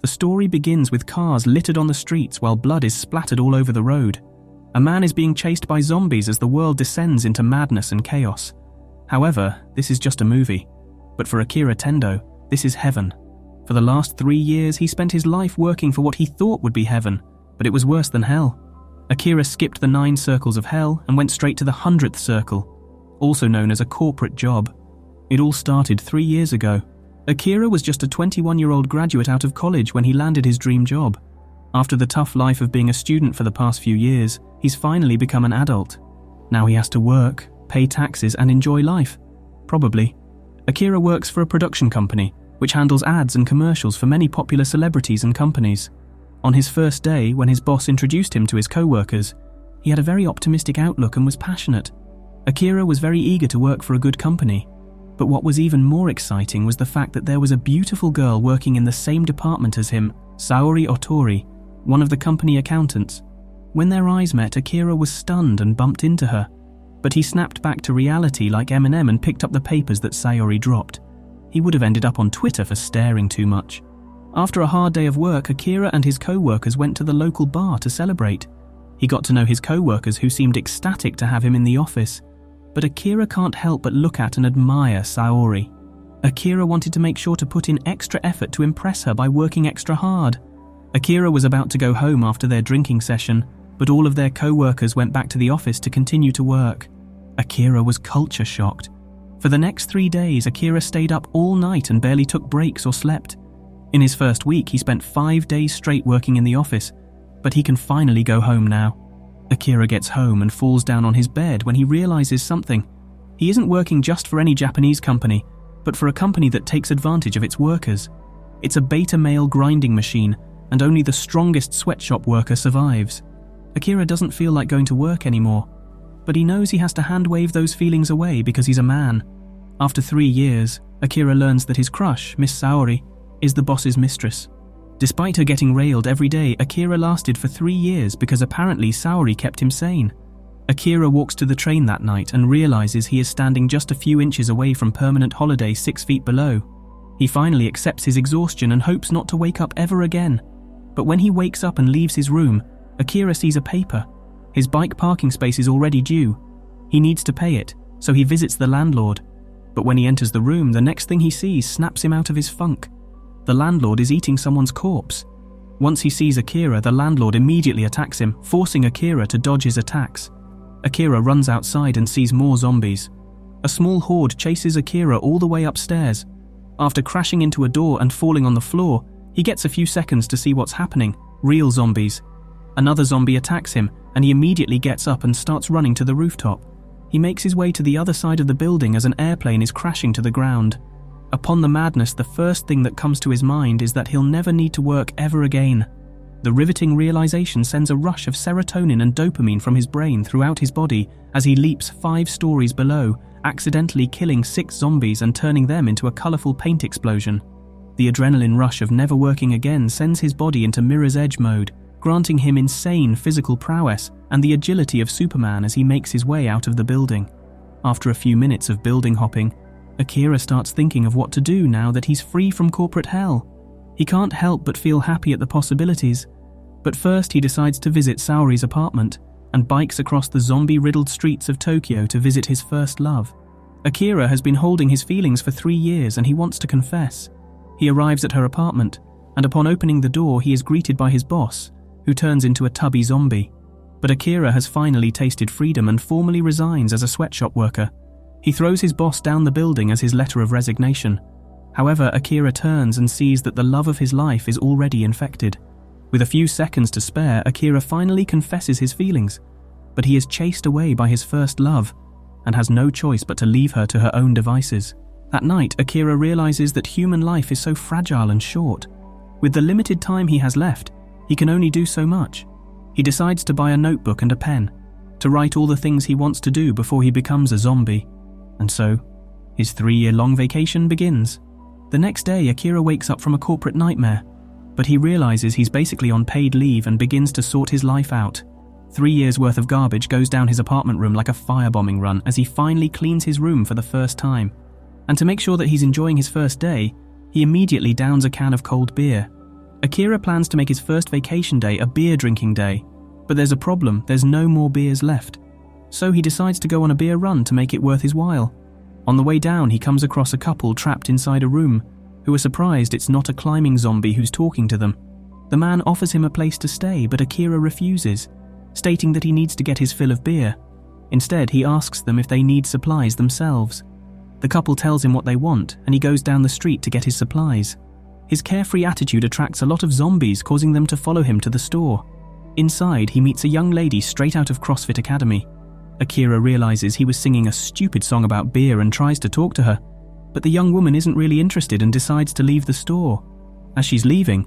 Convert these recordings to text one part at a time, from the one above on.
The story begins with cars littered on the streets while blood is splattered all over the road. A man is being chased by zombies as the world descends into madness and chaos. However, this is just a movie. But for Akira Tendo, this is heaven. For the last 3 years, he spent his life working for what he thought would be heaven, but it was worse than hell. Akira skipped the 9 circles of hell and went straight to the 100th circle, also known as a corporate job. It all started 3 years ago. Akira was just a 21-year-old graduate out of college when he landed his dream job. After the tough life of being a student for the past few years, he's finally become an adult. Now he has to work, pay taxes, and enjoy life. Probably. Akira works for a production company, which handles ads and commercials for many popular celebrities and companies. On his first day, when his boss introduced him to his co-workers, he had a very optimistic outlook and was passionate. Akira was very eager to work for a good company. But what was even more exciting was the fact that there was a beautiful girl working in the same department as him, Saori Otori, one of the company accountants. When their eyes met, Akira was stunned and bumped into her. But he snapped back to reality like Eminem and picked up the papers that Saori dropped. He would have ended up on Twitter for staring too much. After a hard day of work, Akira and his co-workers went to the local bar to celebrate. He got to know his co-workers, who seemed ecstatic to have him in the office. But Akira can't help but look at and admire Saori. Akira wanted to make sure to put in extra effort to impress her by working extra hard. Akira was about to go home after their drinking session, but all of their co-workers went back to the office to continue to work. Akira was culture shocked. For the next 3 days, Akira stayed up all night and barely took breaks or slept. In his first week, he spent 5 days straight working in the office, but he can finally go home now. Akira gets home and falls down on his bed when he realizes something. He isn't working just for any Japanese company, but for a company that takes advantage of its workers. It's a beta male grinding machine, and only the strongest sweatshop worker survives. Akira doesn't feel like going to work anymore, but he knows he has to hand-wave those feelings away because he's a man. After 3 years, Akira learns that his crush, Miss Saori, is the boss's mistress. Despite her getting railed every day, Akira lasted for 3 years because apparently Saori kept him sane. Akira walks to the train that night and realizes he is standing just a few inches away from permanent holiday 6 feet below. He finally accepts his exhaustion and hopes not to wake up ever again. But when he wakes up and leaves his room, Akira sees a paper. His bike parking space is already due. He needs to pay it, so he visits the landlord. But when he enters the room, the next thing he sees snaps him out of his funk. The landlord is eating someone's corpse. Once he sees Akira, the landlord immediately attacks him, forcing Akira to dodge his attacks. Akira runs outside and sees more zombies. A small horde chases Akira all the way upstairs. After crashing into a door and falling on the floor, he gets a few seconds to see what's happening. Real zombies. Another zombie attacks him, and he immediately gets up and starts running to the rooftop. He makes his way to the other side of the building as an airplane is crashing to the ground. Upon the madness, the first thing that comes to his mind is that he'll never need to work ever again. The riveting realization sends a rush of serotonin and dopamine from his brain throughout his body as he leaps 5 stories below, accidentally killing 6 zombies and turning them into a colorful paint explosion. The adrenaline rush of never working again sends his body into Mirror's Edge mode, granting him insane physical prowess and the agility of Superman as he makes his way out of the building. After a few minutes of building hopping, Akira starts thinking of what to do now that he's free from corporate hell. He can't help but feel happy at the possibilities. But first he decides to visit Saori's apartment and bikes across the zombie-riddled streets of Tokyo to visit his first love. Akira has been holding his feelings for 3 years and he wants to confess. He arrives at her apartment, and upon opening the door he is greeted by his boss, who turns into a tubby zombie. But Akira has finally tasted freedom and formally resigns as a sweatshop worker. He throws his boss down the building as his letter of resignation. However, Akira turns and sees that the love of his life is already infected. With a few seconds to spare, Akira finally confesses his feelings, but he is chased away by his first love and has no choice but to leave her to her own devices. That night, Akira realizes that human life is so fragile and short. With the limited time he has left, he can only do so much. He decides to buy a notebook and a pen, to write all the things he wants to do before he becomes a zombie. And so, his 3-year-long vacation begins. The next day, Akira wakes up from a corporate nightmare, but he realizes he's basically on paid leave and begins to sort his life out. 3 years' worth of garbage goes down his apartment room like a firebombing run as he finally cleans his room for the first time. And to make sure that he's enjoying his first day, he immediately downs a can of cold beer. Akira plans to make his first vacation day a beer drinking day, but there's a problem, there's no more beers left. So he decides to go on a beer run to make it worth his while. On the way down, he comes across a couple trapped inside a room, who are surprised it's not a climbing zombie who's talking to them. The man offers him a place to stay, but Akira refuses, stating that he needs to get his fill of beer. Instead, he asks them if they need supplies themselves. The couple tells him what they want, and he goes down the street to get his supplies. His carefree attitude attracts a lot of zombies, causing them to follow him to the store. Inside, he meets a young lady straight out of CrossFit Academy. Akira realizes he was singing a stupid song about beer and tries to talk to her, but the young woman isn't really interested and decides to leave the store. As she's leaving,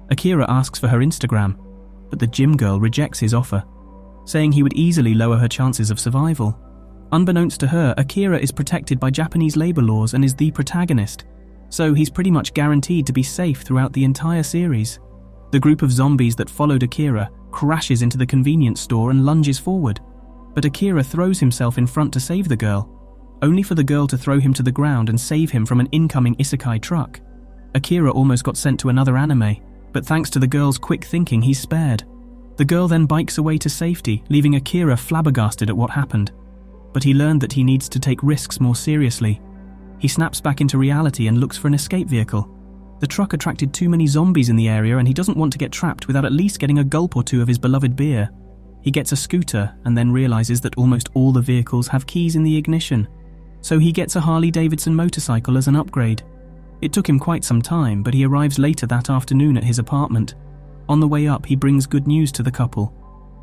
Akira asks for her Instagram, but the gym girl rejects his offer, saying he would easily lower her chances of survival. Unbeknownst to her, Akira is protected by Japanese labor laws and is the protagonist, so he's pretty much guaranteed to be safe throughout the entire series. The group of zombies that followed Akira crashes into the convenience store and lunges forward, but Akira throws himself in front to save the girl, only for the girl to throw him to the ground and save him from an incoming isekai truck. Akira almost got sent to another anime, but thanks to the girl's quick thinking, he's spared. The girl then bikes away to safety, leaving Akira flabbergasted at what happened. But he learned that he needs to take risks more seriously. He snaps back into reality and looks for an escape vehicle. The truck attracted too many zombies in the area and he doesn't want to get trapped without at least getting a gulp or two of his beloved beer. He gets a scooter and then realizes that almost all the vehicles have keys in the ignition. So he gets a Harley-Davidson motorcycle as an upgrade. It took him quite some time, but he arrives later that afternoon at his apartment. On the way up, he brings good news to the couple,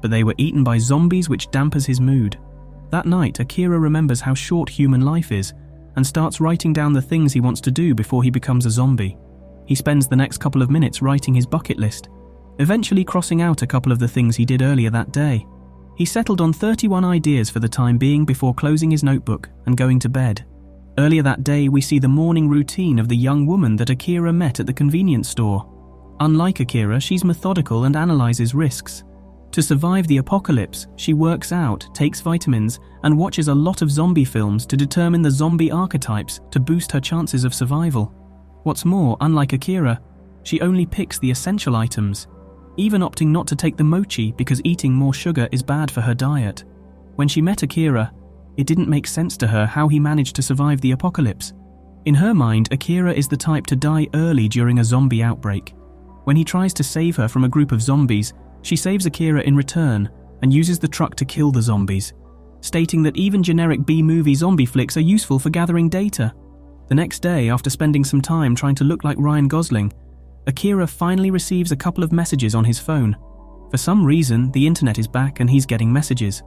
but they were eaten by zombies, which dampers his mood. That night, Akira remembers how short human life is and starts writing down the things he wants to do before he becomes a zombie. He spends the next couple of minutes writing his bucket list, eventually crossing out a couple of the things he did earlier that day. He settled on 31 ideas for the time being before closing his notebook and going to bed. Earlier that day, we see the morning routine of the young woman that Akira met at the convenience store. Unlike Akira, she's methodical and analyzes risks. To survive the apocalypse, she works out, takes vitamins, and watches a lot of zombie films to determine the zombie archetypes to boost her chances of survival. What's more, unlike Akira, she only picks the essential items, even opting not to take the mochi because eating more sugar is bad for her diet. When she met Akira, it didn't make sense to her how he managed to survive the apocalypse. In her mind, Akira is the type to die early during a zombie outbreak. When he tries to save her from a group of zombies, she saves Akira in return and uses the truck to kill the zombies, stating that even generic B-movie zombie flicks are useful for gathering data. The next day, after spending some time trying to look like Ryan Gosling, Akira finally receives a couple of messages on his phone. For some reason, the internet is back and he's getting messages.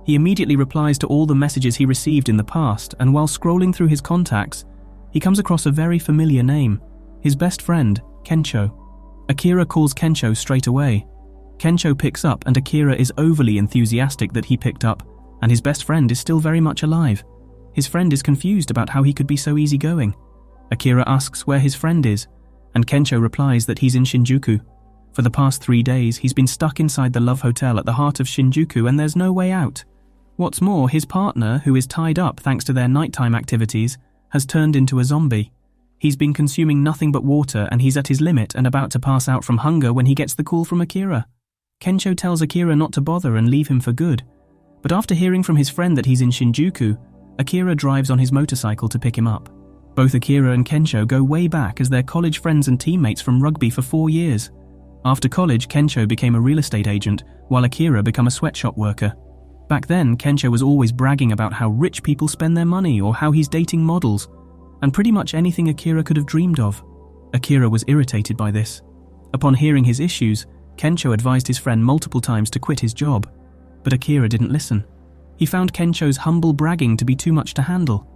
He immediately replies to all the messages he received in the past, and while scrolling through his contacts, he comes across a very familiar name, his best friend, Kencho. Akira calls Kencho straight away. Kencho picks up and Akira is overly enthusiastic that he picked up, and his best friend is still very much alive. His friend is confused about how he could be so easygoing. Akira asks where his friend is, and Kencho replies that he's in Shinjuku. For the past 3 days, he's been stuck inside the Love Hotel at the heart of Shinjuku and there's no way out. What's more, his partner, who is tied up thanks to their nighttime activities, has turned into a zombie. He's been consuming nothing but water and he's at his limit and about to pass out from hunger when he gets the call from Akira. Kencho tells Akira not to bother and leave him for good. But after hearing from his friend that he's in Shinjuku, Akira drives on his motorcycle to pick him up. Both Akira and Kencho go way back as they're college friends and teammates from rugby for 4 years. After college, Kencho became a real estate agent, while Akira became a sweatshop worker. Back then, Kencho was always bragging about how rich people spend their money or how he's dating models, and pretty much anything Akira could have dreamed of. Akira was irritated by this. Upon hearing his issues, Kencho advised his friend multiple times to quit his job, but Akira didn't listen. He found Kencho's humble bragging to be too much to handle.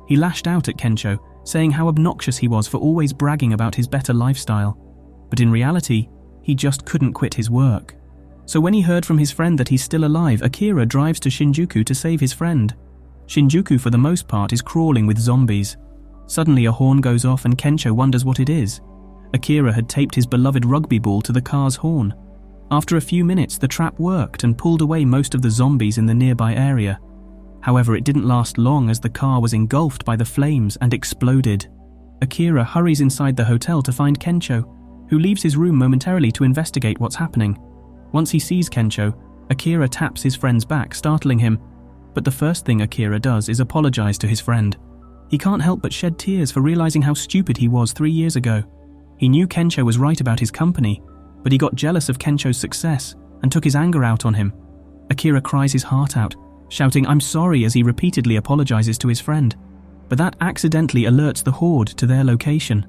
He lashed out at Kencho, saying how obnoxious he was for always bragging about his better lifestyle. But in reality, he just couldn't quit his work. So when he heard from his friend that he's still alive, Akira drives to Shinjuku to save his friend. Shinjuku, for the most part, is crawling with zombies. Suddenly a horn goes off and Kencho wonders what it is. Akira had taped his beloved rugby ball to the car's horn. After a few minutes, the trap worked and pulled away most of the zombies in the nearby area. However, it didn't last long as the car was engulfed by the flames and exploded. Akira hurries inside the hotel to find Kencho, who leaves his room momentarily to investigate what's happening. Once he sees Kensho, Akira taps his friend's back, startling him. But the first thing Akira does is apologize to his friend. He can't help but shed tears for realizing how stupid he was 3 years ago. He knew Kensho was right about his company, but he got jealous of Kensho's success and took his anger out on him. Akira cries his heart out, shouting "I'm sorry" as he repeatedly apologizes to his friend. But that accidentally alerts the Horde to their location.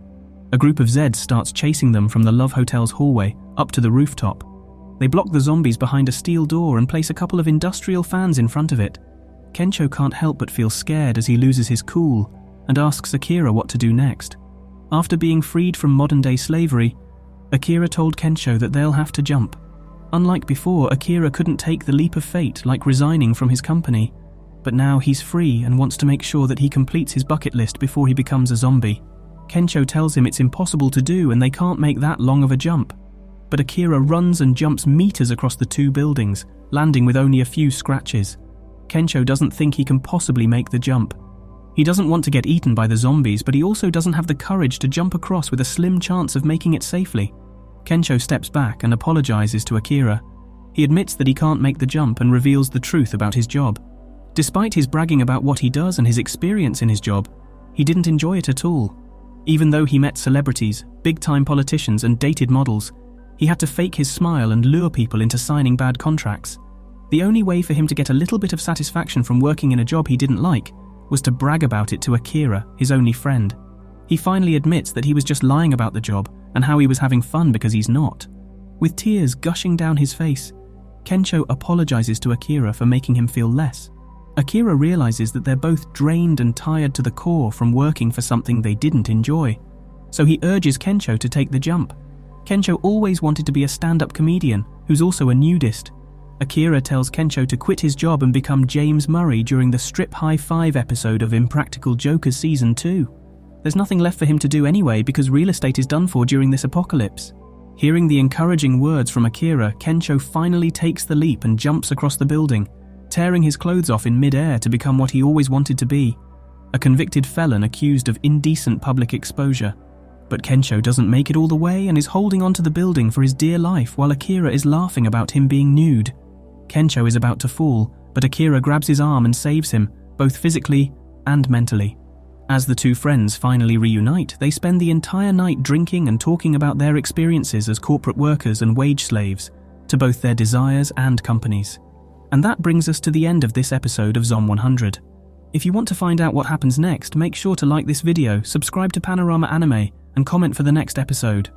A group of Zeds starts chasing them from the Love Hotel's hallway up to the rooftop. They block the zombies behind a steel door and place a couple of industrial fans in front of it. Kensho can't help but feel scared as he loses his cool and asks Akira what to do next. After being freed from modern-day slavery, Akira told Kensho that they'll have to jump. Unlike before, Akira couldn't take the leap of fate like resigning from his company, but now he's free and wants to make sure that he completes his bucket list before he becomes a zombie. Kensho tells him it's impossible to do and they can't make that long of a jump. But Akira runs and jumps meters across the 2 buildings, landing with only a few scratches. Kensho doesn't think he can possibly make the jump. He doesn't want to get eaten by the zombies, but he also doesn't have the courage to jump across with a slim chance of making it safely. Kensho steps back and apologizes to Akira. He admits that he can't make the jump and reveals the truth about his job. Despite his bragging about what he does and his experience in his job, he didn't enjoy it at all. Even though he met celebrities, big-time politicians and dated models, he had to fake his smile and lure people into signing bad contracts. The only way for him to get a little bit of satisfaction from working in a job he didn't like was to brag about it to Akira, his only friend. He finally admits that he was just lying about the job and how he was having fun because he's not. With tears gushing down his face, Kensho apologizes to Akira for making him feel less. Akira realizes that they're both drained and tired to the core from working for something they didn't enjoy. So he urges Kensho to take the jump. Kensho always wanted to be a stand-up comedian who's also a nudist. Akira tells Kensho to quit his job and become James Murray during the Strip High 5 episode of Impractical Jokers Season 2. There's nothing left for him to do anyway because real estate is done for during this apocalypse. Hearing the encouraging words from Akira, Kensho finally takes the leap and jumps across the building, tearing his clothes off in mid-air to become what he always wanted to be, a convicted felon accused of indecent public exposure. But Kensho doesn't make it all the way and is holding onto the building for his dear life while Akira is laughing about him being nude. Kensho is about to fall, but Akira grabs his arm and saves him, both physically and mentally. As the 2 friends finally reunite, they spend the entire night drinking and talking about their experiences as corporate workers and wage slaves, to both their desires and companies. And that brings us to the end of this episode of Zom 100. If you want to find out what happens next, make sure to like this video, subscribe to Panorama Anime, and comment for the next episode.